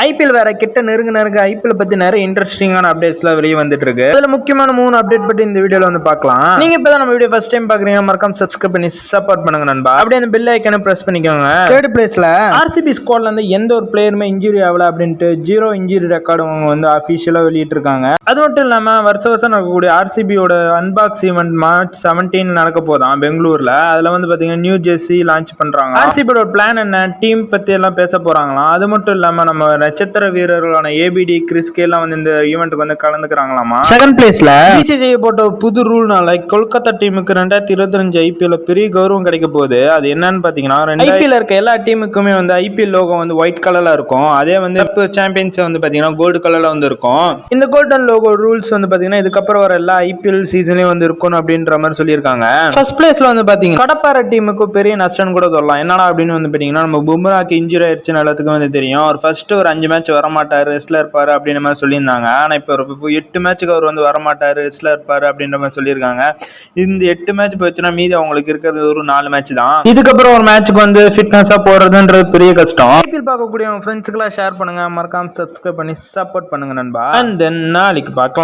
IPL வேற கிட்ட நெருங்க ஐபிஎல் பத்தி நிறைய இன்ட்ரெஸ்டிங்கான அப்டேட்ஸ்லாம் வெளியே வந்துட்டு இருக்கு. அதுல முக்கியமான 3 அப்டேட் பத்தி இந்த வீடியோல வந்து பார்க்கலாம். நீங்க இப்பதான் நம்ம வீடியோ ஃபர்ஸ்ட் டைம் பாக்குறீங்க, மறக்காம சப்ஸ்கிரைப் பண்ணி சப்போர்ட் பண்ணுங்க நண்பா. அப்படியே அந்த பெல் ஐகானை பிரஸ் பண்ணிக்கோங்க. தேர்ட் பிளேஸ்ல ஆர்சிபி ஸ்குவாட்ல இருந்து எந்த ஒரு பிளேயருமே இன்ஜுரி ஆகல அப்படின்ட்டு 0 இன்ஜுரி ரெக்கார்டு அவங்க வந்து அபிஷியலா வெளியிட்டு இருக்காங்க. அது மட்டும் இல்லாம வருஷம் நடக்கக்கூடிய ஆர்சிபியோட அன்பாக்ஸ் ஈவென்ட் மார்ச் 17 நடக்க போதான் பெங்களூர்ல. அதுல வந்து பாத்தீங்கன்னா நியூ ஜெர்சி லான்ச் பண்றாங்க. ஆர்சிபியோட பிளான் என்ன, டீம் பத்தி எல்லாம் பேச போறாங்களாம். அது மட்டும் இல்லாம நம்ம நட்சத்திர வீரர்களான ஏபிடி கிறிஸ்கே எல்லாம் வந்து இந்த ஈவென்ட்க்கு வந்து கலந்துக்கிறாங்களாமா. செகண்ட் பிளேஸ்ல பிசிசிஐ போட்ட ஒரு புது ரூல்னால கொல்கத்தா டீமுக்கு 2025 ஐபிஎல் பெரிய கௌரவம் கிடைக்க போகுது. அது என்னன்னு பாத்தீங்கன்னா, ஐபிஎல் இருக்க எல்லா டீமுக்குமே வந்து ஐபிஎல் லோகோ வந்து ஒயிட் கலர்ல இருக்கும். அதே வந்து சாம்பியன்ஸ் வந்து பாத்தீங்கன்னா கோல்டு கலர்ல வந்து இருக்கும். இந்த கோல்டன் லோகோ ரூல்ஸ் வந்து பாத்தீங்கன்னா இதுக்கப்புறம் வர எல்லா ஐபிஎல் சீசன்லயும் வந்து இருக்கும் அப்படின்ற மாதிரி சொல்லியிருக்காங்க. ஃபர்ஸ்ட் பிளேஸ்ல வந்து பாத்தீங்கன்னா கடப்பாறை டீமுக்கு பெரிய நஷ்டம் கூட சொல்லலாம். என்னடா அப்படின்னு வந்து பாத்தீங்கன்னா, நம்ம பும்ராக்கு இன்ஜுரி ஆயிடுச்சுன்னு எல்லாத்துக்கும் வந்து தெரியும். அவர் ஃபர்ஸ்ட் ஒரு 5 மேட்ச் வரமாட்டாரு, ரெஸ்ட்ல இருப்பாரு அப்படின்ற மாதிரி சொல்லியிருந்தாங்க. ஆனா இப்போ ஒரு 8 மேட்சுக்கு அவர் வந்து வரமாட்டாரு, ரெஸ்ட்ல இருப்பாரு அப்படின்ற மாதிரி சொல்லியிருக்காங்க. இந்த 8 மேட்ச் போச்சுன்னா மீதி அவங்களுக்கு இருக்கிறது ஒரு 4 மேட்ச் தான். இதுக்கப்புறம் ஒரு மேட்சுக்கு வந்து ஃபிட்னஸா போறதுன்றது பெரிய கஷ்டம். ஐபிஎல் பார்க்கக்கூடிய ஃப்ரெண்ட்ஸ்க்குலாம் ஷேர் பண்ணுங்க, மறக்காம சப்ஸ்கிரைப் பண்ணி சப்போர்ட் பண்ணுங்க நண்பா. அண்ட் தென் நாளைக்கு பார்க்கலாம்.